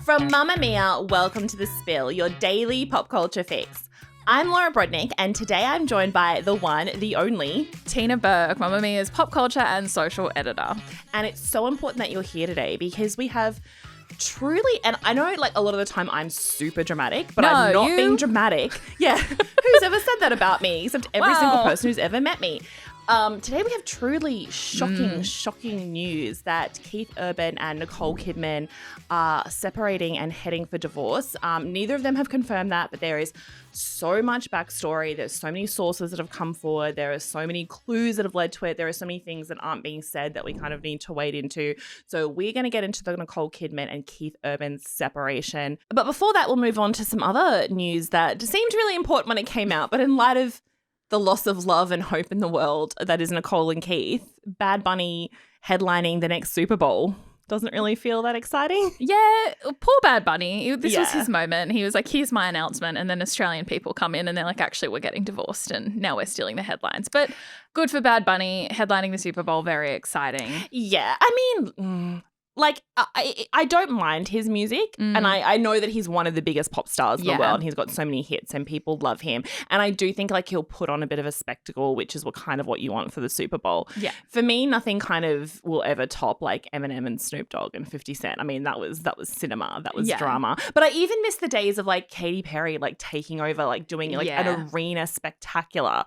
From Mamma Mia, welcome to The Spill, your daily pop culture fix. I'm Laura Brodnick, and today I'm joined by the one, the only, Tina Burke, Mamma Mia's pop culture and social editor. And it's so important that you're here today because we have truly, and I know like a lot of the time I'm super dramatic, but I'm not being dramatic. Yeah, who's ever said that about me except every single person who's ever met me. Today we have truly shocking news that Keith Urban and Nicole Kidman are separating and heading for divorce. Neither of them have confirmed that, but there is so much backstory. There's so many sources that have come forward. There are so many clues that have led to it. There are so many things that aren't being said that we kind of need to wade into. So we're going to get into the Nicole Kidman and Keith Urban separation. But before that, we'll move on to some other news that seemed really important when it came out, but in light of the loss of love and hope in the world that is Nicole and Keith, Bad Bunny headlining the next Super Bowl doesn't really feel that exciting. Yeah, poor Bad Bunny. This was his moment. He was like, here's my announcement. And then Australian people come in and they're like, actually, we're getting divorced and now we're stealing the headlines. But good for Bad Bunny headlining the Super Bowl. Very exciting. Yeah, I mean, like, I don't mind his music, and I know that he's one of the biggest pop stars in the world, and he's got so many hits, and people love him. And I do think, like, he'll put on a bit of a spectacle, which is what you want for the Super Bowl. Yeah. For me, nothing kind of will ever top, like, Eminem and Snoop Dogg and 50 Cent. I mean, that was cinema. That was drama. But I even miss the days of, like, Katy Perry, like, taking over, like, doing, like, an arena spectacular.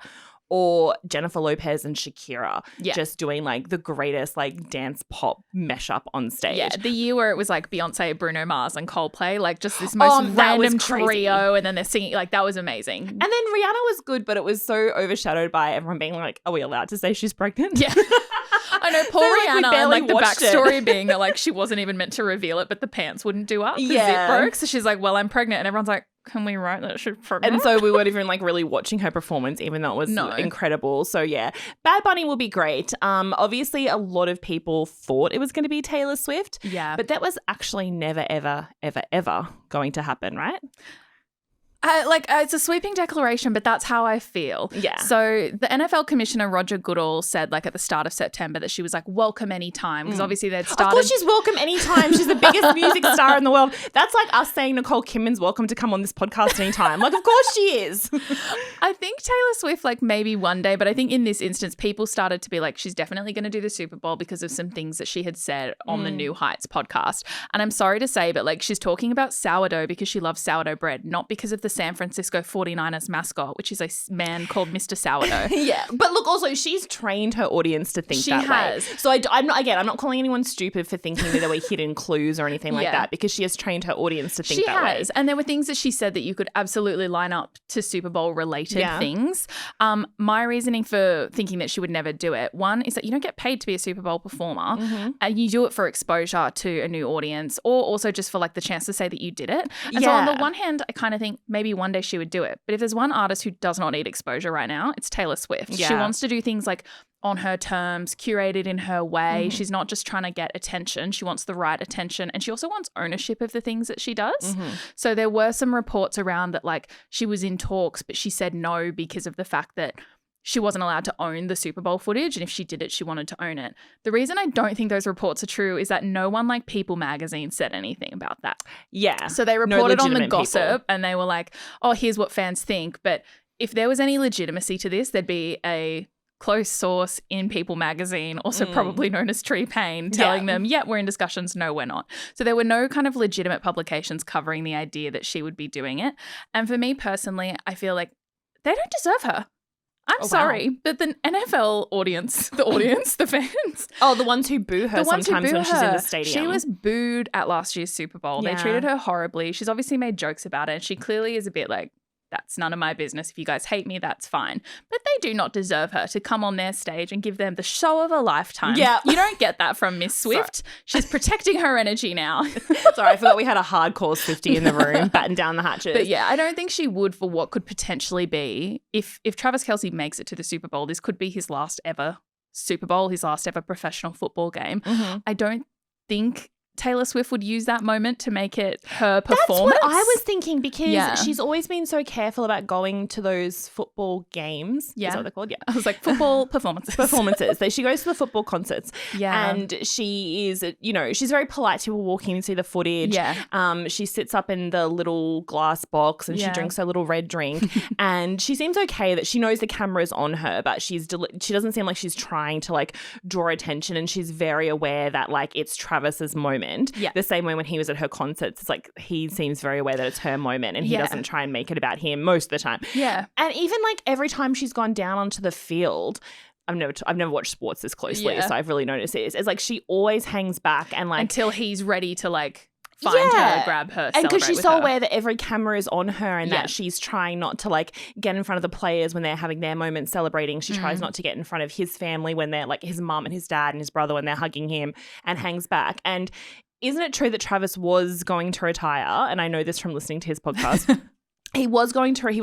Or Jennifer Lopez and Shakira just doing like the greatest like dance pop mashup on stage. Yeah, the year where it was like Beyonce, Bruno Mars and Coldplay, like just this most random trio, and then they're singing, like that was amazing. And then Rihanna was good, but it was so overshadowed by everyone being like, are we allowed to say she's pregnant? Yeah. I know, poor Rihanna, and like the backstory being that like she wasn't even meant to reveal it, but the pants wouldn't do up. The zip broke. So she's like, well, I'm pregnant. And everyone's like, can we write that she's pregnant? And so we weren't even like really watching her performance, even though it was incredible. So yeah, Bad Bunny will be great. Obviously a lot of people thought it was going to be Taylor Swift. Yeah. But that was actually never, ever, ever, ever going to happen, right? It's a sweeping declaration, but that's how I feel. Yeah. So the NFL commissioner, Roger Goodall, said like at the start of September that she was like, welcome anytime. Because obviously they'd started. Of course she's welcome anytime. She's the biggest music star in the world. That's like us saying Nicole Kidman's welcome to come on this podcast anytime. Like, of course she is. I think Taylor Swift, like maybe one day, but I think in this instance, people started to be like, she's definitely going to do the Super Bowl because of some things that she had said on the New Heights podcast. And I'm sorry to say, but like she's talking about sourdough because she loves sourdough bread, not because of the San Francisco 49ers mascot, which is a man called Mr. Sourdough. Yeah. But look, also, she's trained her audience to think that way. So I'm not calling anyone stupid for thinking that there were hidden clues or anything like that, because she has trained her audience to think that way. She has. And there were things that she said that you could absolutely line up to Super Bowl related things. My reasoning for thinking that she would never do it, one, is that you don't get paid to be a Super Bowl performer. And you do it for exposure to a new audience, or also just for like the chance to say that you did it. And so on the one hand, I kind of think maybe one day she would do it. But if there's one artist who does not need exposure right now, it's Taylor Swift. Yeah. She wants to do things like on her terms, curated in her way. She's not just trying to get attention. She wants the right attention. And she also wants ownership of the things that she does. So there were some reports around that like she was in talks, but she said no because of the fact that she wasn't allowed to own the Super Bowl footage, and if she did it, she wanted to own it. The reason I don't think those reports are true is that no one like People magazine said anything about that. Yeah. So they reported on the gossip and they were like, oh, here's what fans think. But if there was any legitimacy to this, there'd be a close source in People magazine, also probably known as Tree Payne, telling them, we're in discussions. No, we're not. So there were no kind of legitimate publications covering the idea that she would be doing it. And for me personally, I feel like they don't deserve her. I'm sorry, but the NFL audience, the fans. Oh, the ones who boo her sometimes when she's in the stadium. She was booed at last year's Super Bowl. Yeah. They treated her horribly. She's obviously made jokes about it. She clearly is a bit like, that's none of my business. If you guys hate me, that's fine. But they do not deserve her to come on their stage and give them the show of a lifetime. Yeah. You don't get that from Miss Swift. Sorry. She's protecting her energy now. Sorry, I forgot we had a hardcore Swiftie in the room, batten down the hatches. But yeah, I don't think she would for what could potentially be. If Travis Kelce makes it to the Super Bowl, this could be his last ever Super Bowl, his last ever professional football game. I don't think Taylor Swift would use that moment to make it her performance? That's what I was thinking, because she's always been so careful about going to those football games. Yeah. Is that what they're called? Yeah. I was like, football performances. She goes to the football concerts. Yeah. And she is, she's very polite to people walking in to see the footage. Yeah. She sits up in the little glass box and she drinks her little red drink. And she seems okay that she knows the camera is on her, but she doesn't seem like she's trying to like draw attention, and she's very aware that like it's Travis's moment. Yeah. The same way when he was at her concerts, it's like he seems very aware that it's her moment, and he doesn't try and make it about him most of the time. Yeah. And even like every time she's gone down onto the field, I've never watched sports this closely, so I've really noticed this. It's like she always hangs back and like until he's ready to like find her, grab her, and because she's so her. aware that every camera is on her, and that she's trying not to like get in front of the players when they're having their moment celebrating. She tries not to get in front of his family when they're like his mum and his dad and his brother when they're hugging him, and hangs back. And isn't it true that Travis was going to retire? And I know this from listening to his podcast. He was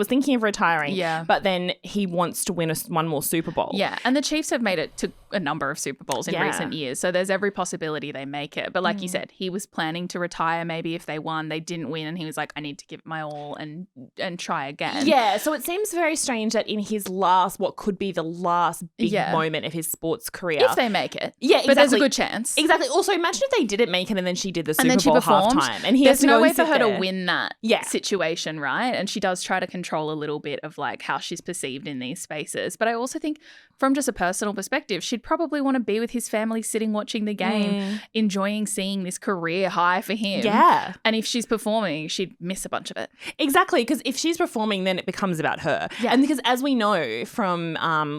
thinking of retiring, but then he wants to win one more Super Bowl. Yeah, and the Chiefs have made it to a number of Super Bowls in recent years, so there's every possibility they make it. But like you said, he was planning to retire maybe if they won. They didn't win, and he was like, I need to give it my all and try again. Yeah, so it seems very strange that in his what could be the last big moment of his sports career. If they make it. Yeah, exactly. But there's a good chance. Exactly. Also, imagine if they didn't make it and then she did the Super and then she Bowl performed, halftime. And there's no way for her to win that situation, right? And she does try to control a little bit of like how she's perceived in these spaces. But I also think from just a personal perspective, she'd probably want to be with his family sitting watching the game, enjoying seeing this career high for him. Yeah. And if she's performing, she'd miss a bunch of it. Exactly, because if she's performing, then it becomes about her. Yeah. And because as we know from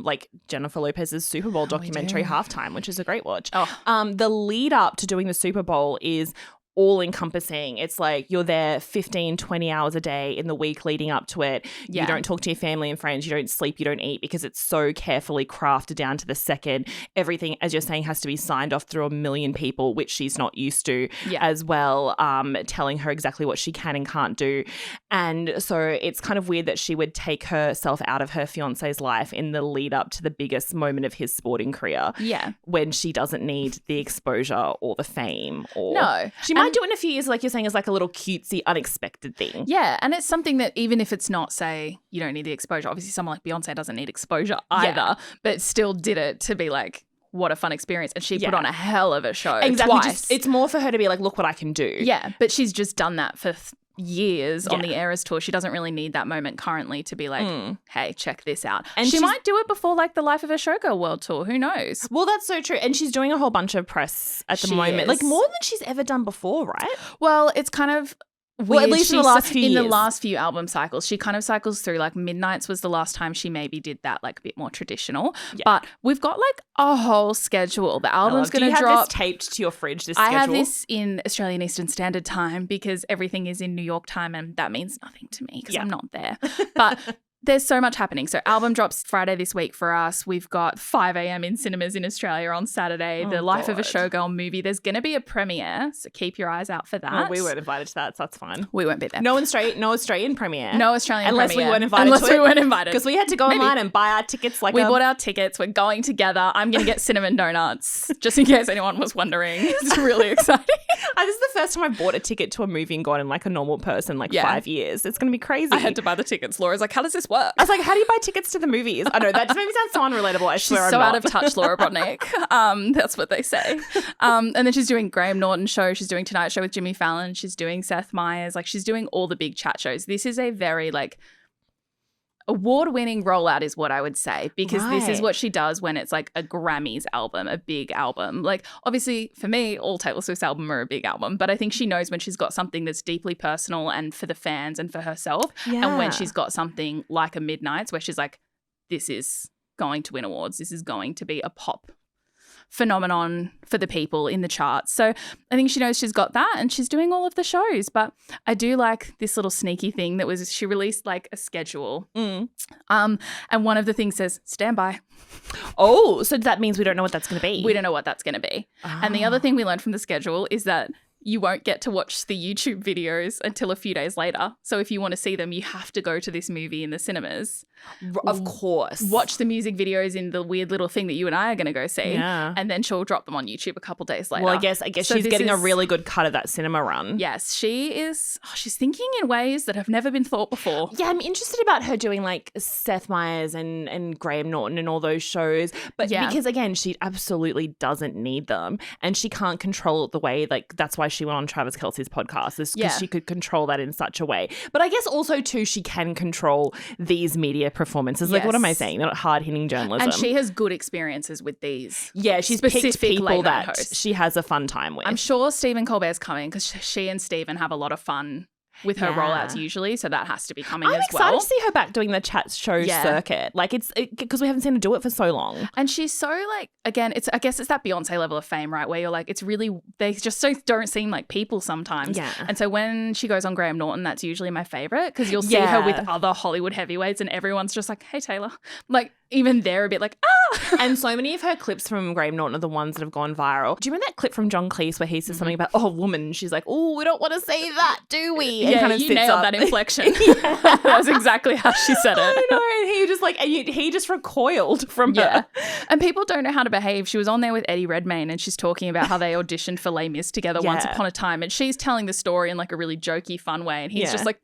like Jennifer Lopez's Super Bowl documentary Halftime, which is a great watch, the lead up to doing the Super Bowl is all encompassing. It's like you're there 15, 20 hours a day in the week leading up to it. Yeah. You don't talk to your family and friends. You don't sleep. You don't eat, because it's so carefully crafted down to the second. Everything, as you're saying, has to be signed off through a million people, which she's not used to as well, telling her exactly what she can and can't do. And so it's kind of weird that she would take herself out of her fiance's life in the lead up to the biggest moment of his sporting career. Yeah. When she doesn't need the exposure or the fame. Or no. She might do it in a few years, like you're saying, as like a little cutesy, unexpected thing. Yeah, and it's something that even if it's not, say, you don't need the exposure. Obviously, someone like Beyonce doesn't need exposure either, but still did it to be like, what a fun experience. And she put on a hell of a show twice. It's more for her to be like, look what I can do. Yeah, but she's just done that for years on the Eras tour. She doesn't really need that moment currently to be like, hey, check this out. And she might do it before like the Life of a Showgirl World Tour. Who knows? Well, that's so true. And she's doing a whole bunch of press at the moment. Like more than she's ever done before, right? Well, it's kind of weird. Well, at least in the last few years. In the last few album cycles, she kind of cycles through. Like Midnights was the last time she maybe did that, like a bit more traditional. Yeah. But we've got like a whole schedule. The album's going to drop. Do you have this taped to your fridge, this schedule? I have this in Australian Eastern Standard Time because everything is in New York time, and that means nothing to me because I'm not there. But there's so much happening. So album drops Friday this week for us. We've got 5 a.m. in cinemas in Australia on Saturday. The Life of a Showgirl movie. There's going to be a premiere, so keep your eyes out for that. Well, we weren't invited to that, so that's fine. We won't be there. No Australian premiere. No Australian unless premiere. We weren't invited unless we weren't invited. Because we had to go online and buy our tickets. We bought our tickets. We're going together. I'm going to get cinnamon donuts, just in case anyone was wondering. It's really exciting. This is the first time I've bought a ticket to a movie and gone in like a normal person 5 years. It's going to be crazy. I had to buy the tickets. Laura's like, how does this work? I was like, how do you buy tickets to the movies? I know, that just made me sound so unrelatable. I swear I'm so not. out of touch, Laura Brodnick. That's what they say. And then she's doing Graham Norton show. She's doing Tonight Show with Jimmy Fallon. She's doing Seth Meyers. Like she's doing all the big chat shows. This is a very like award-winning rollout is what I would say, because this is what she does when it's like a Grammys album, a big album. Like obviously for me, all Taylor Swift's album are a big album, but I think she knows when she's got something that's deeply personal and for the fans and for herself, and when she's got something like a Midnights where she's like, this is going to win awards. This is going to be a pop phenomenon for the people in the charts. So I think she knows she's got that and she's doing all of the shows. But I do like this little sneaky thing that was she released like a schedule. And one of the things says, stand by. Oh, so that means we don't know what that's going to be. We don't know what that's going to be. And the other thing we learned from the schedule is that you won't get to watch the YouTube videos until a few days later. So if you want to see them, you have to go to this movie in the cinemas Of course. Watch the music videos in the weird little thing that you and I are going to go see. Yeah. And then she'll drop them on YouTube a couple days later. Well, I guess so she's getting a really good cut of that cinema run. Yes, she is. She's thinking in ways that have never been thought before. Yeah, I'm interested about her doing like Seth Meyers and Graham Norton and all those shows. But because, again, she absolutely doesn't need them and she can't control it the way, like, that's why she went on Travis Kelce's podcast, is because she could control that in such a way. But I guess also, too, she can control these media performances. Like, what am I saying? They're not hard-hitting journalism. And she has good experiences with these. Yeah, she's picked people that she has a fun time with. I'm sure Stephen Colbert's coming because she and Stephen have a lot of fun with her rollouts usually, so that has to be coming as well. I'm excited to see her back doing the chat show circuit. Like, it's because we haven't seen her do it for so long. And she's so, like, again, I guess it's that Beyonce level of fame, right, where you're like, it's really, they just so don't seem like people sometimes. Yeah. And so when she goes on Graham Norton, that's usually my favorite because you'll see her with other Hollywood heavyweights and everyone's just like, hey, Taylor. Like, even they're a bit like, And so many of her clips from Graham Norton are the ones that have gone viral. Do you remember that clip from John Cleese where he says something about, woman? She's like, we don't want to say that, do we? And kind of you nailed that inflection. That was exactly how she said it. I know. And he just recoiled from her. And people don't know how to behave. She was on there with Eddie Redmayne and she's talking about how they auditioned for Les Mis together once upon a time. And she's telling the story in like a really jokey, fun way. And he's just like,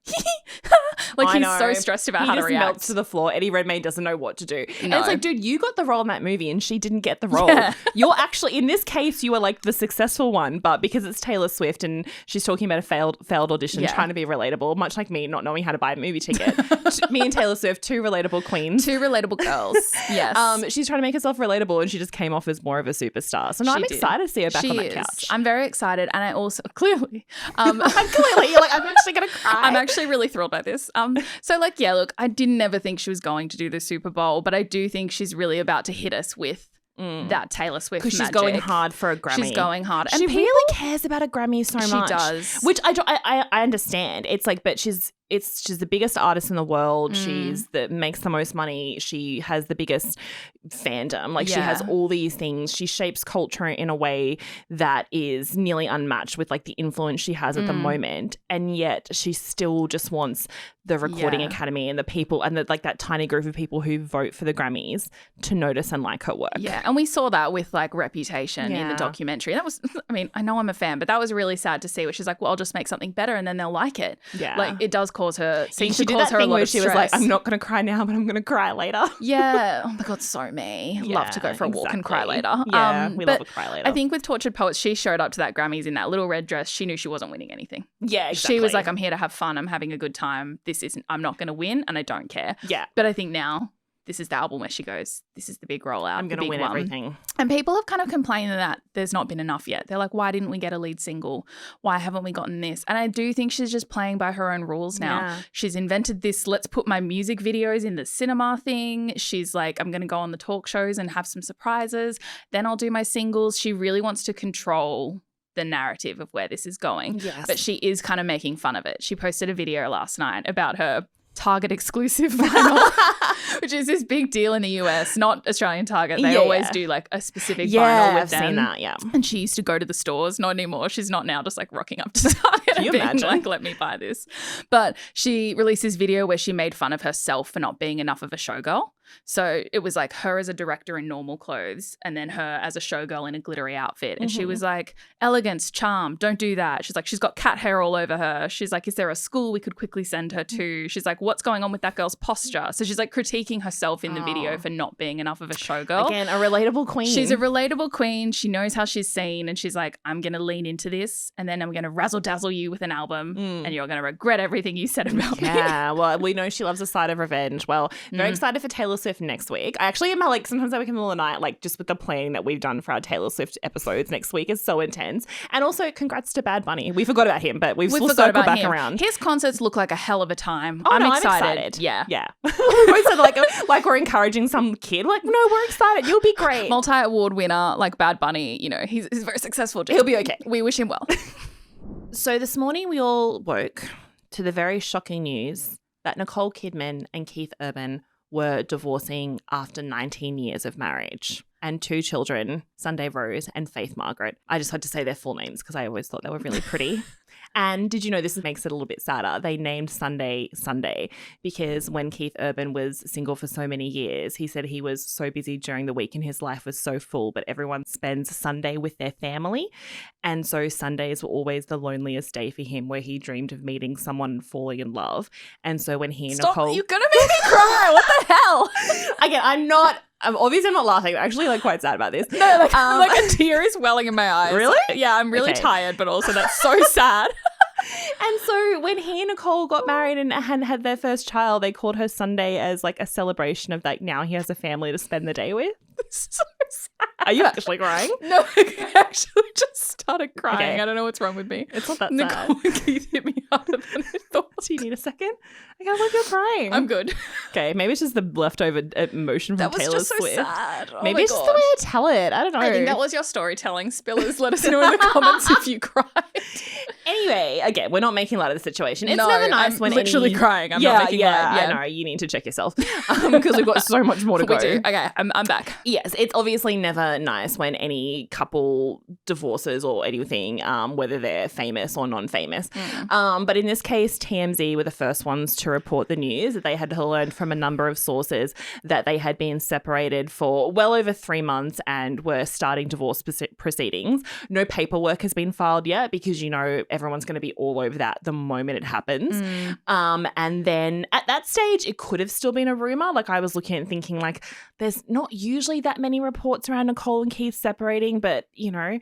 like he's so stressed about how to react. He just melts to the floor. Eddie Redmayne doesn't know what to do. No. And it's like, dude, you got the role in that movie and she didn't get the role. Yeah. You're actually, in this case, you were like the successful one, but because it's Taylor Swift and she's talking about a failed audition, trying to be relatable, much like me not knowing how to buy a movie ticket. Me and Taylor Swift, two relatable queens. Two relatable girls. Yes. She's trying to make herself relatable and she just came off as more of a superstar. So I'm excited to see her back on that couch. I'm very excited. And I also, clearly. You're like, I'm actually going to cry. I'm actually really thrilled by this. So like, look, I didn't ever think she was going to do the Super Bowl, but I do think she's really about to hit us with that Taylor Swift magic. Because she's going hard for a Grammy. She's going hard. And she really cares about a Grammy so much. She does. Which I understand. It's like, but she's the biggest artist in the world. She's makes the most money. She has the biggest fandom. Like she has all these things. She shapes culture in a way that is nearly unmatched with like the influence she has at the moment. And yet she still just wants the Recording Academy and the people and that tiny group of people who vote for the Grammys to notice and like her work. Yeah. And we saw that with like Reputation in the documentary. That was, I mean, I know I'm a fan, but that was really sad to see, where she's like, well, I'll just make something better and then they'll like it. Yeah. Like it does cause her, seems to cause her a lot of stress. She was like, I'm not going to cry now, but I'm going to cry later. Yeah. Oh my God, so me. Love to go for a walk and cry later. Yeah, we love a cry later. I think with Tortured Poets, she showed up to that Grammys in that little red dress. She knew she wasn't winning anything. Yeah, exactly. She was like, I'm here to have fun. I'm having a good time. I'm not going to win and I don't care. Yeah. But I think now this is the album where she goes, this is the big rollout. I'm going to win everything. And people have kind of complained that there's not been enough yet. They're like, why didn't we get a lead single? Why haven't we gotten this? And I do think she's just playing by her own rules now. Yeah. She's invented this, let's put my music videos in the cinema thing. She's like, I'm going to go on the talk shows and have some surprises. Then I'll do my singles. She really wants to control the narrative of where this is going. Yes. But she is kind of making fun of it. She posted a video last night about her Target exclusive vinyl, which is this big deal in the US, not Australian Target. They always do like a specific vinyl with them. I've seen that, yeah. And she used to go to the stores, not anymore. She's not now just like rocking up to Target and being like, let me buy this. But she released this video where she made fun of herself for not being enough of a showgirl. So it was like her as a director in normal clothes and then her as a showgirl in a glittery outfit. And she was like, elegance, charm, don't do that. She's like, she's got cat hair all over her. She's like, is there a school we could quickly send her to? She's like, what's going on with that girl's posture? So she's like critiquing herself in the video for not being enough of a showgirl. Again, a relatable queen. She's a relatable queen. She knows how she's seen and she's like, I'm going to lean into this and then I'm going to razzle dazzle you with an album and you're going to regret everything you said about me. Yeah, well, we know she loves a side of revenge. Well, very excited for Taylor Swift next week. I actually am like, sometimes I wake up in the middle of the night, like just with the planning that we've done for our Taylor Swift episodes next week is so intense. And also congrats to Bad Bunny. We forgot about him, but we'll circle back around. His concerts look like a hell of a time. Oh, I'm excited. Yeah. Yeah. We said like we're encouraging some kid. Like, no, we're excited. You'll be great. Multi-award winner like Bad Bunny, you know, he's very successful. He'll be okay. We wish him well. So this morning we all woke to the very shocking news that Nicole Kidman and Keith Urban were divorcing after 19 years of marriage and 2 children, Sunday Rose and Faith Margaret. I just had to say their full names because I always thought they were really pretty. And did you know this makes it a little bit sadder? They named Sunday Sunday because when Keith Urban was single for so many years, he said he was so busy during the week and his life was so full, but everyone spends Sunday with their family. And so Sundays were always the loneliest day for him, where he dreamed of meeting someone and falling in love. And so when he and Nicole... You're going to make me cry. What the hell? Again, I'm obviously not laughing. I'm actually quite sad about this. No, like a tear is welling in my eyes. Really? Yeah, I'm really tired, but also that's so sad. And so when he and Nicole got married and had their first child, they called her Sunday as like a celebration of like now he has a family to spend the day with. So sad. Are you actually crying? No, I actually just started crying. Okay. I don't know what's wrong with me. It's not that Nicole sad. and Keith hit me harder than I thought. Do you need a second? I can't believe you're crying. I'm good. Okay, maybe it's just the leftover emotion from Taylor That was just Swift. so sad. Oh Maybe my it's just the way gosh. I tell it. I don't know. I think that was your storytelling. Spillers, let us know in the comments if you cried. Anyway, again, we're not making light of the situation. It's No, never nice I'm when literally crying. I'm not making light. I know. You need to check yourself because we've got so much more to go. We do. Okay, I'm back. Yes, it's obviously never nice when any couple divorces or anything, whether they're famous or non-famous. But in this case, TMZ were the first ones to report the news that they had learned from a number of sources that they had been separated for well over 3 months and were starting divorce proceedings. No paperwork has been filed yet because, you know, everyone's going to be all over that the moment it happens. And then at that stage, it could have still been a rumor. Like I was looking and thinking like there's not usually that many reports around Nicole and Keith separating, but, you know,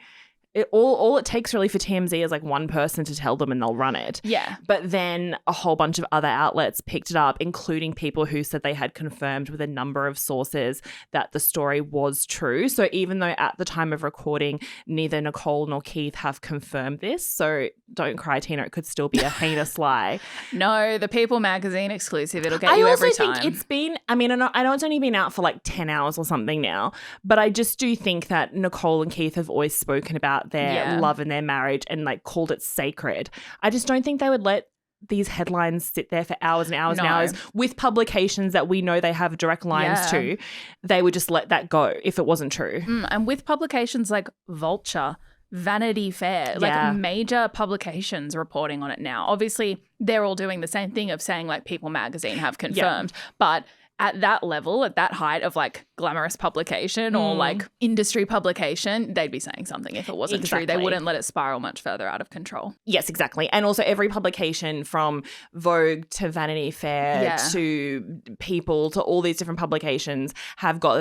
all it takes really for TMZ is like one person to tell them and they'll run it. Yeah. But then a whole bunch of other outlets picked it up, including people who said they had confirmed with a number of sources that the story was true. So even though at the time of recording, neither Nicole nor Keith have confirmed this, so don't cry, Tina, it could still be a heinous lie. No, the People magazine exclusive. It'll get you every time. I also think it's been, I mean, I know it's only been out for like 10 hours or something now, but I just do think that Nicole and Keith have always spoken about their love and their marriage and like called it sacred. I just don't think they would let these headlines sit there for hours and hours and hours with publications that we know they have direct lines to. They would just let that go if it wasn't true. And with publications like Vulture, Vanity Fair, like major publications reporting on it now. Obviously, they're all doing the same thing of saying like People magazine have confirmed, but at that level, at that height of like glamorous publication or like industry publication, they'd be saying something if it wasn't true. They wouldn't let it spiral much further out of control. Yes, exactly. And also every publication from Vogue to Vanity Fair to People to all these different publications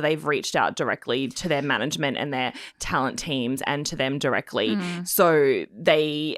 they've reached out directly to their management and their talent teams and to them directly. So they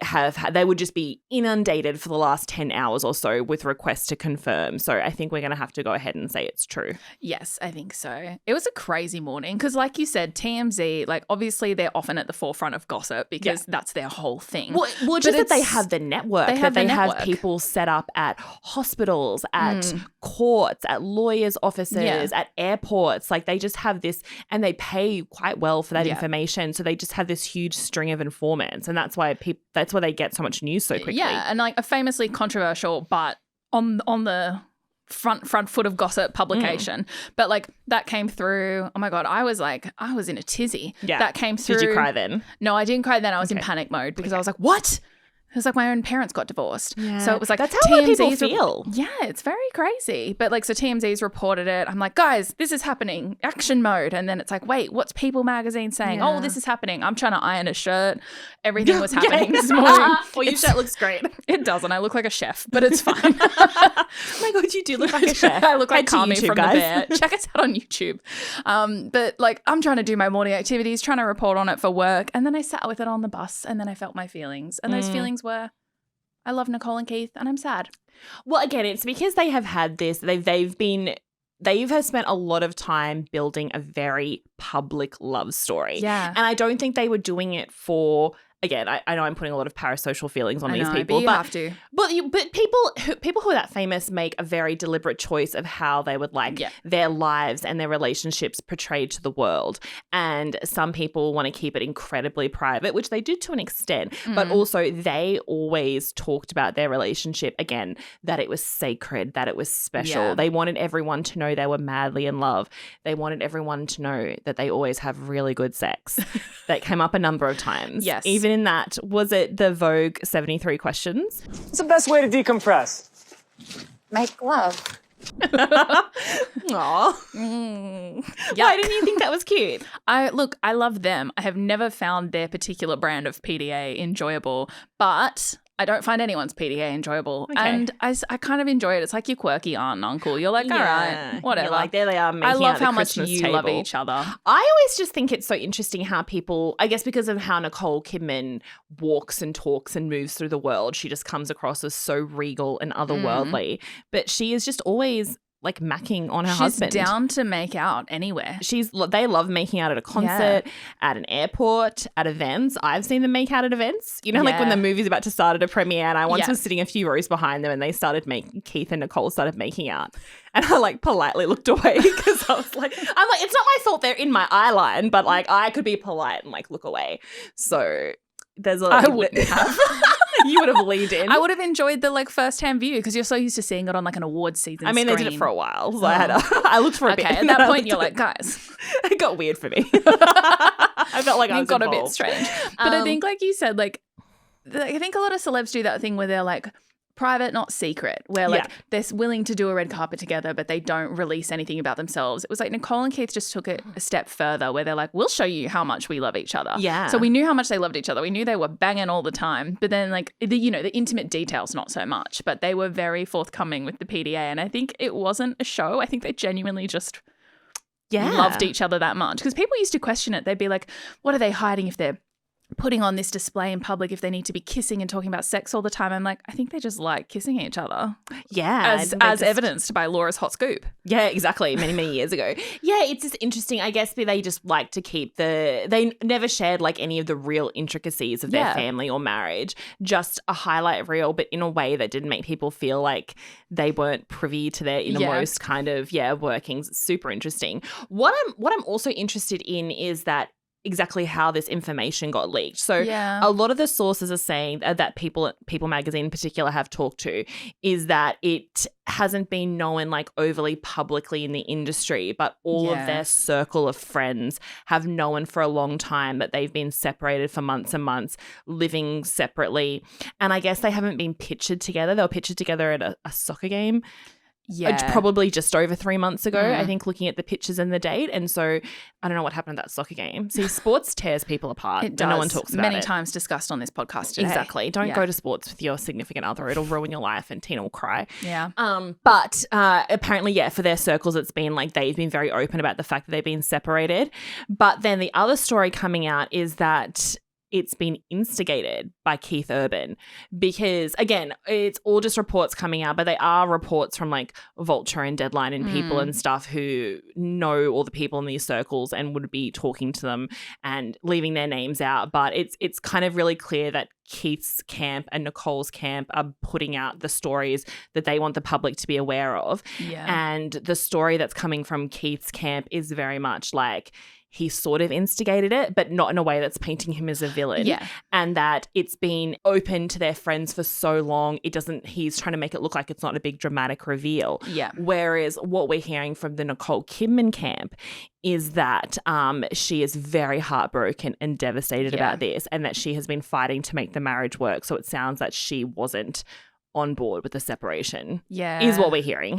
would just be inundated for the last 10 hours or so with requests to confirm. So I think we're going to have to go ahead and say it's true. Yes, I think so. It was a crazy morning because like you said, TMZ, like obviously they're often at the forefront of gossip because that's their whole thing. Well, just that they have the network. They have people set up at hospitals, at courts, at lawyers' offices, at airports. Like they just have this and they pay quite well for that information. So they just have this huge string of informants and that's why they get so much news so quickly. Yeah, and like a famously controversial but on the front foot of gossip publication. But like that came through. Oh my God, I was in a tizzy. Yeah. That came through. Did you cry then? No, I didn't cry then. I was in panic mode because I was like, what? It was like my own parents got divorced. Yeah. So it was like that's how a lot of people feel. Yeah, it's very crazy. But like so TMZ's reported it. I'm like, guys, this is happening. Action mode. And then it's like, wait, what's People magazine saying? Yeah. Oh, this is happening. I'm trying to iron a shirt. Everything was happening this morning. Well, your shirt looks great. It doesn't. I look like a chef, but it's fine. Oh my God, you do look like a chef. I look like Kami from The Bear. Check us out on YouTube. But like I'm trying to do my morning activities, trying to report on it for work. And then I sat with it on the bus and then I felt my feelings. And those feelings were, I love Nicole and Keith and I'm sad. Well, again, it's because they have had this, they've spent a lot of time building a very public love story. Yeah. And I don't think they were doing it for, again, I know I'm putting a lot of parasocial feelings on these people, but you have to. But people who are that famous make a very deliberate choice of how they would like their lives and their relationships portrayed to the world. And some people want to keep it incredibly private, which they do to an extent. But also they always talked about their relationship, again, that it was sacred, that it was special. Yeah. They wanted everyone to know they were madly in love. They wanted everyone to know that they always have really good sex. That came up a number of times. Yes. Even even in that, was it the Vogue 73 questions? What's the best way to decompress? Make love. Aw. Why didn't you think that was cute? I love them. I have never found their particular brand of PDA enjoyable, but I don't find anyone's PDA enjoyable. Okay. And I kind of enjoy it. It's like your quirky aunt and uncle. You're like, all right, whatever. You're like, there they are making I love out the how much Christmas you table. love each other. I always just think it's so interesting how people, I guess because of how Nicole Kidman walks and talks and moves through the world, she just comes across as so regal and otherworldly. But she is just always like macking on her husband. She's down to make out anywhere. They love making out at a concert, at an airport, at events. I've seen them make out at events. You know, like when the movie's about to start at a premiere, and I once was sitting a few rows behind them, and they started Keith and Nicole started making out, and I like politely looked away because I was like, it's not my fault they're in my eye line, but like I could be polite and like look away. So there's I wouldn't have. You would have leaned in. I would have enjoyed the like first-hand view because you're so used to seeing it on like an awards season. I mean, screen. they did it for a while, so I looked for a bit. Okay, at that point, you're like, guys, it got weird for me. I felt like I was got involved. a bit strange. But I think, like you said, like I think a lot of celebs do that thing where they're like private, not secret, where like they're willing to do a red carpet together, but they don't release anything about themselves. It was like Nicole and Keith just took it a step further where they're like, we'll show you how much we love each other. Yeah. So we knew how much they loved each other. We knew they were banging all the time, but then like the intimate details, not so much, but they were very forthcoming with the PDA. And I think it wasn't a show. I think they genuinely just loved each other that much because people used to question it. They'd be like, what are they hiding if they're putting on this display in public, if they need to be kissing and talking about sex all the time? I'm like, I think they just like kissing each other. Yeah. As evidenced by Laura's hot scoop. Yeah, exactly. Many, many years ago. Yeah, it's just interesting. I guess they just like to keep they never shared like any of the real intricacies of their family or marriage, just a highlight reel, but in a way that didn't make people feel like they weren't privy to their innermost kind of, workings. It's super interesting. What I'm also interested in is that exactly how this information got leaked. So a lot of the sources are saying that People magazine in particular have talked to is that it hasn't been known like overly publicly in the industry, but all of their circle of friends have known for a long time that they've been separated for months and months, living separately. And I guess they haven't been pictured together. They were pictured together at a soccer game. Yeah. Probably just over 3 months ago, I think, looking at the pictures and the date. And so I don't know what happened at that soccer game. See, sports tears people apart. It does. No one talks about it. Many times discussed on this podcast today. Exactly. Don't go to sports with your significant other. It'll ruin your life and Tina will cry. Yeah. But apparently, for their circles, it's been like they've been very open about the fact that they've been separated. But then the other story coming out is that it's been instigated by Keith Urban because, again, it's all just reports coming out, but they are reports from like Vulture and Deadline and people and stuff who know all the people in these circles and would be talking to them and leaving their names out. But it's kind of really clear that Keith's camp and Nicole's camp are putting out the stories that they want the public to be aware of. Yeah. And the story that's coming from Keith's camp is very much like he sort of instigated it, but not in a way that's painting him as a villain. Yeah. And that it's been open to their friends for so long, he's trying to make it look like it's not a big dramatic reveal. Yeah. Whereas what we're hearing from the Nicole Kidman camp is that she is very heartbroken and devastated about this, and that she has been fighting to make the marriage work. So it sounds that she wasn't on board with the separation. Yeah. Is what we're hearing.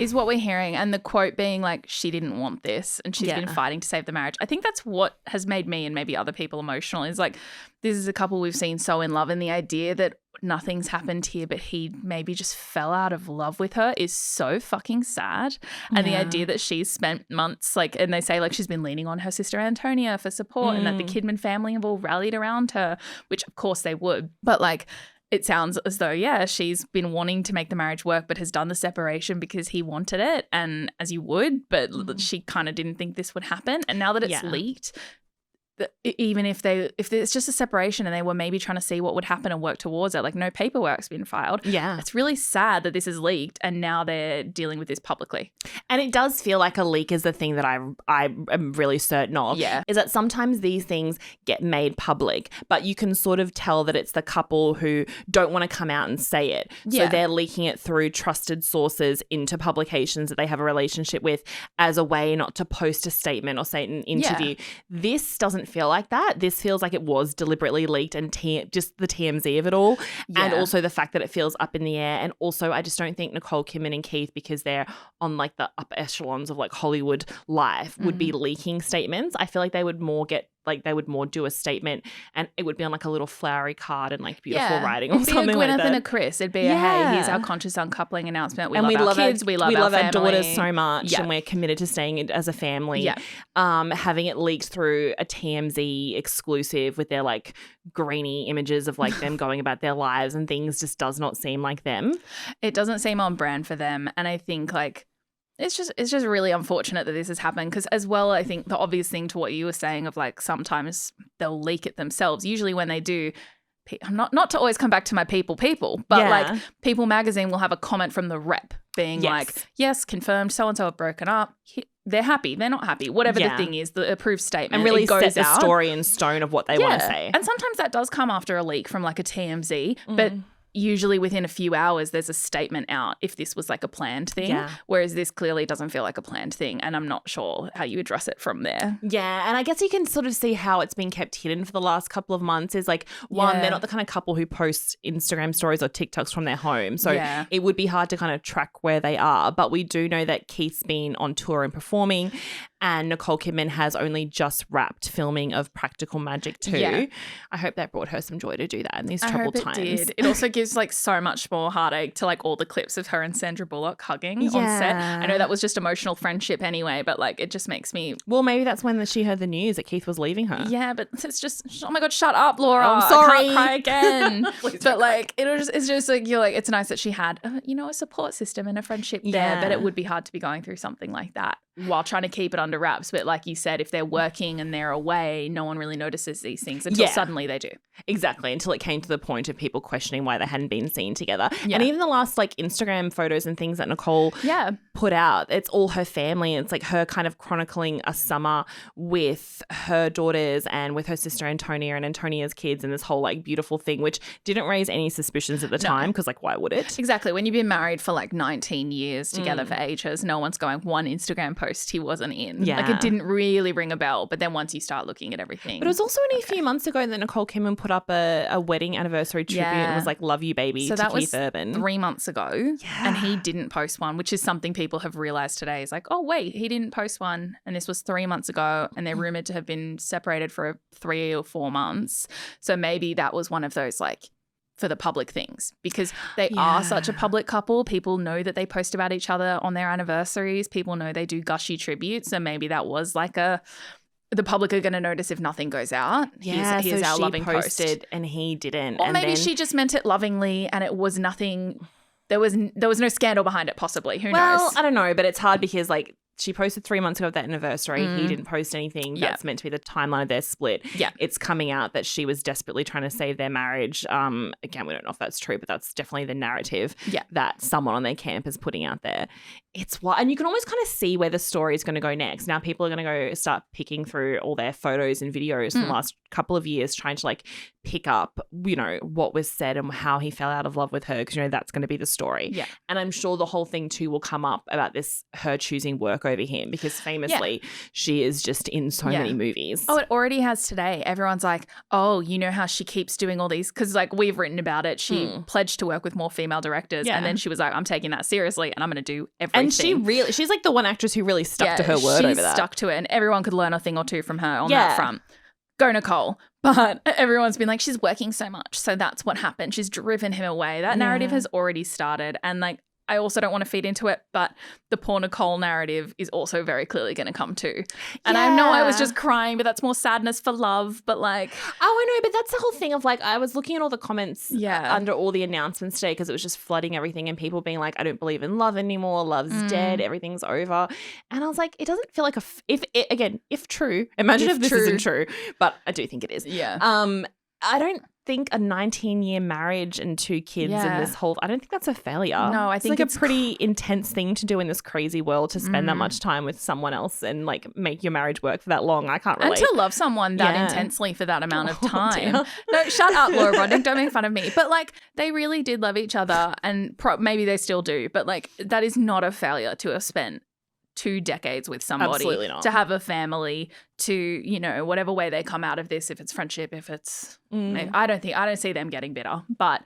And the quote being like, she didn't want this and she's been fighting to save the marriage. I think that's what has made me and maybe other people emotional is like, this is a couple we've seen so in love, and the idea that nothing's happened here but he maybe just fell out of love with her is so fucking sad. And the idea that she's spent months like, and they say like she's been leaning on her sister Antonia for support and that the Kidman family have all rallied around her, which of course they would. But like, it sounds as though, she's been wanting to make the marriage work but has done the separation because he wanted it, and as you would, but she kind of didn't think this would happen. And now that it's leaked, even if it's just a separation and they were maybe trying to see what would happen and work towards it, like no paperwork's been filed. Yeah. It's really sad that this is leaked and now they're dealing with this publicly. And it does feel like a leak is the thing that I am really certain of. Yeah. Is that sometimes these things get made public, but you can sort of tell that it's the couple who don't want to come out and say it. So they're leaking it through trusted sources into publications that they have a relationship with as a way not to post a statement or say an interview. This doesn't feel like that. This feels like it was deliberately leaked and just the TMZ of it all. Yeah. And also the fact that it feels up in the air. And also I just don't think Nicole Kidman and Keith, because they're on like the upper echelons of like Hollywood life, would be leaking statements. I feel like they would more do a statement and it would be on like a little flowery card and like beautiful writing or something like that. It'd be a Gwyneth and a Chris. It'd be a, hey, here's our conscious uncoupling announcement. We love our kids. We love our daughters so much and we're committed to staying as a family. Yeah. Having it leaked through a TMZ exclusive with their like grainy images of like them going about their lives and things just does not seem like them. It doesn't seem on brand for them. And I think like it's just really unfortunate that this has happened because as well, I think the obvious thing to what you were saying of like sometimes they'll leak it themselves. Usually when they do, not to always come back to my people, but like People magazine will have a comment from the rep being like, yes, confirmed, so-and-so have broken up. They're happy. They're not happy. Whatever the thing is, the approved statement. And really goes set the story in stone of what they want to say. And sometimes that does come after a leak from like a TMZ, but usually within a few hours there's a statement out if this was like a planned thing, whereas this clearly doesn't feel like a planned thing and I'm not sure how you address it from there. Yeah, and I guess you can sort of see how it's been kept hidden for the last couple of months is like, one, they're not the kind of couple who posts Instagram stories or TikToks from their home, so it would be hard to kind of track where they are, but we do know that Keith's been on tour and performing and Nicole Kidman has only just wrapped filming of Practical Magic 2. Yeah. I hope that brought her some joy to do that in these troubled times. It did. It also gives like so much more heartache to like all the clips of her and Sandra Bullock hugging on set. I know that was just emotional friendship anyway, but like it just makes me... Well, maybe that's when she heard the news that Keith was leaving her. Yeah, but it's just, oh my God, shut up, Laura. I'm sorry. I can't cry again. But like it's just like, you're like, it's nice that she had, a support system and a friendship there, but it would be hard to be going through something like that while trying to keep it under wraps. But like you said, if they're working and they're away, no one really notices these things until suddenly they do. Exactly, until it came to the point of people questioning why they hadn't been seen together. Yeah. And even the last like Instagram photos and things that Nicole put out, it's all her family. It's like her kind of chronicling a summer with her daughters and with her sister Antonia and Antonia's kids and this whole like beautiful thing, which didn't raise any suspicions at the time because like why would it? Exactly. When you've been married for like 19 years together for ages, no one's going one Instagram post he wasn't in. Yeah. Like it didn't really ring a bell, but then once you start looking at everything. But it was also only a few months ago that Nicole Kidman put up a wedding anniversary tribute and was like, love you, baby, so to that Keith was Urban. 3 months ago and he didn't post one, which is something people have realised today. Is like, oh, wait, he didn't post one and this was 3 months ago and they're rumoured to have been separated for 3 or 4 months. So maybe that was one of those like for the public things because they are such a public couple. People know that they post about each other on their anniversaries. People know they do gushy tributes. So maybe that was like the public are going to notice if nothing goes out. Yeah, here's so our she loving posted post. And he didn't. Or and maybe then... she just meant it lovingly and it was nothing. There was no scandal behind it possibly. Who knows? Well, I don't know, but it's hard because like she posted 3 months ago of that anniversary. He didn't post anything. That's meant to be the timeline of their split. Yeah. It's coming out that she was desperately trying to save their marriage. Again, we don't know if that's true, but that's definitely the narrative that someone on their camp is putting out there. It's what, and you can almost kind of see where the story is going to go next. Now people are going to go start picking through all their photos and videos from the last couple of years, trying to like pick up, what was said and how he fell out of love with her, because that's going to be the story. Yeah. And I'm sure the whole thing too will come up about this, her choosing work over him, because famously she is just in so many movies. Oh, it already has today. Everyone's like, oh, you know how she keeps doing all these, because like we've written about it. She pledged to work with more female directors and then she was like, I'm taking that seriously and I'm going to do everything. And she's like the one actress who really stuck to her word over that. She's stuck to it and everyone could learn a thing or two from her on that front. Go Nicole. But everyone's been like, she's working so much. So that's what happened. She's driven him away. That narrative has already started. And like, I also don't want to feed into it, but the poor Nicole narrative is also very clearly going to come too. And I know I was just crying, but that's more sadness for love. But like, oh, I know, but that's the whole thing of like, I was looking at all the comments under all the announcements today because it was just flooding everything and people being like, I don't believe in love anymore. Love's dead. Everything's over. And I was like, it doesn't feel like if true, imagine if this isn't true, but I do think it is. Yeah. I don't think a 19-year marriage and 2 kids and this whole, I don't think that's a failure. No, I think it's a pretty intense thing to do in this crazy world, to spend that much time with someone else and like make your marriage work for that long. I can't relate. And to love someone that intensely for that amount of time. No, shut up, Laura Brodnick. Don't make fun of me. But like, they really did love each other and maybe they still do. But like, that is not a failure to have spent 2 decades with somebody. Absolutely not. To have a family, to, you know, whatever way they come out of this, if it's friendship, if it's I don't see them getting bitter. But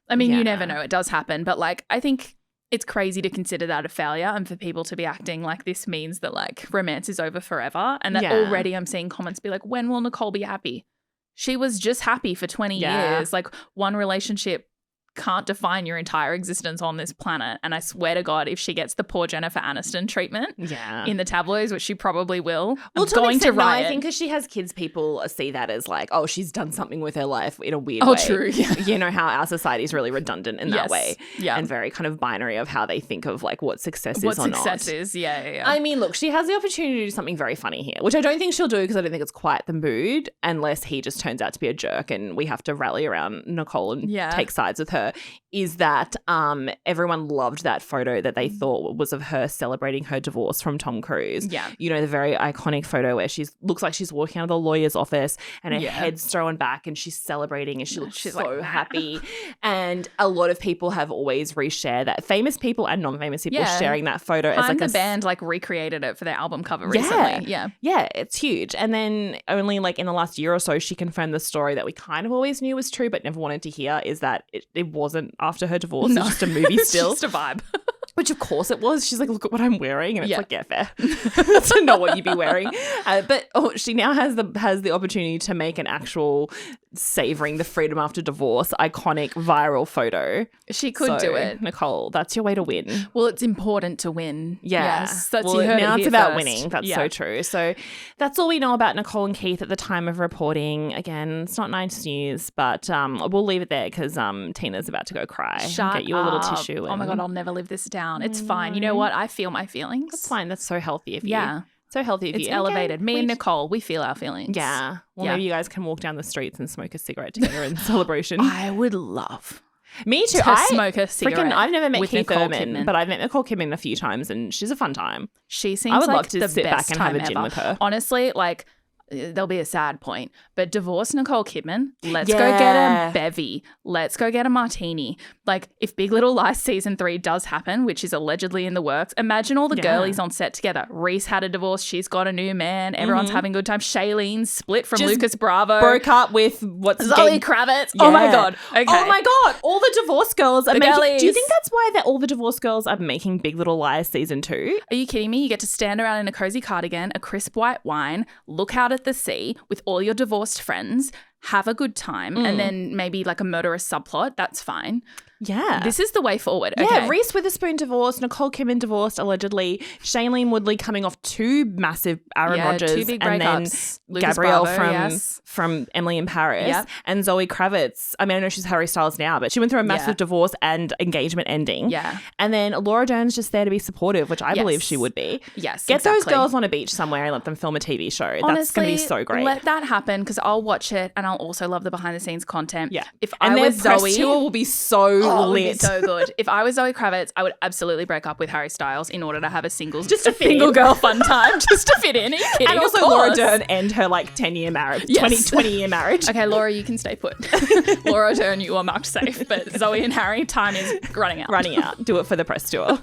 I mean, you never know. It does happen. But like, I think it's crazy to consider that a failure, and for people to be acting like this means that like romance is over forever. And that already I'm seeing comments be like, when will Nicole be happy? She was just happy for 20 years. Like, one relationship can't define your entire existence on this planet. And I swear to God, if she gets the poor Jennifer Aniston treatment in the tabloids, which she probably will, well, I'm going to riot. I think because she has kids, people see that as like, oh, she's done something with her life in a weird way. Oh, true. Yeah. You know how our society is really redundant in that way. Yeah. And very kind of binary of how they think of like what success is or not. What success is, yeah. I mean, look, she has the opportunity to do something very funny here, which I don't think she'll do because I don't think it's quite the mood, unless he just turns out to be a jerk and we have to rally around Nicole and take sides with her, is that everyone loved that photo that they thought was of her celebrating her divorce from Tom Cruise. Yeah. You know, the very iconic photo where she looks like she's walking out of the lawyer's office and her head's thrown back and she's celebrating and she looks so like, happy. And a lot of people have always reshared that. Famous people and non-famous people sharing that photo as like the band like recreated it for their album cover recently. Yeah, it's huge. And then only like in the last year or so, she confirmed the story that we kind of always knew was true but never wanted to hear, is that it wasn't after her divorce. It's just a movie still. It's just a vibe. Which of course it was. She's like, look at what I'm wearing. And it's like, yeah, fair. That's not what you'd be wearing. But she now has the opportunity to make an actual savoring the freedom after divorce iconic viral photo. She could do it. Nicole, that's your way to win. Well, it's important to win. Yeah. Yes, that's well, you heard now it it's here about first. winning. That's so true. So that's all we know about Nicole and Keith at the time of reporting. Again, it's not nice news, but we'll leave it there because Tina's about to go cry. Get you a little tissue. Oh my God, I'll never live this down. It's fine. You know what? I feel my feelings. That's fine. That's so healthy of you. Yeah. So healthy of you. It's elevated. Me and Nicole, we feel our feelings. Yeah. Well, maybe you guys can walk down the streets and smoke a cigarette together in celebration. I would love me too. to smoke a cigarette. I've never met with Keith Nicole Urban, Kidman. but I've met Nicole Kidman a few times and she's a fun time. She seems I would like love to the sit best back and have a time gin ever. with her. Honestly, like, there'll be a sad point, but divorce Nicole Kidman. Let's go get a bevy. Let's go get a martini. Like, if Big Little Lies season 3 does happen, which is allegedly in the works, imagine all the girlies on set together. Reese had a divorce. She's got a new man. Everyone's having a good time. Shailene split from Lucas Bravo. Broke up with Zoe Kravitz. Yeah. Oh my God. Okay. Oh my God. All the divorce girls are making. girlies. Do you think that's why all the divorce girls are making Big Little Lies season 2? Are you kidding me? You get to stand around in a cozy cardigan, a crisp white wine, look out at the sea with all your divorced friends, have a good time, and then maybe like a murderous subplot. That's fine. Yeah. This is the way forward. Yeah, Okay. Reese Witherspoon divorced, Nicole Kidman divorced allegedly, Shailene Woodley coming off 2 massive Aaron Rodgers, 2 big and then breakups. Lucas Gabrielle Bravo, from Emily in Paris, Yep. and Zoe Kravitz. I mean, I know she's Harry Styles now, but she went through a massive divorce and engagement ending. Yeah. And then Laura Dern's just there to be supportive, which I believe she would be. Yes, Get those exactly. girls on a beach somewhere and let them film a TV show. Honestly, that's going to be so great. Let that happen because I'll watch it and I'll also love the behind the scenes content. Yeah. If and I their was press Zoe, tour will be so it would lit. be so good. If I was Zoe Kravitz, I would absolutely break up with Harry Styles in order to have a single girl fun time just to fit in. Are you kidding? And also Laura Dern end her like 10-year marriage, 20-year marriage. Okay, Laura, you can stay put. Laura Dern, you are marked safe, but Zoe and Harry, time is running out. Do it for the press tour.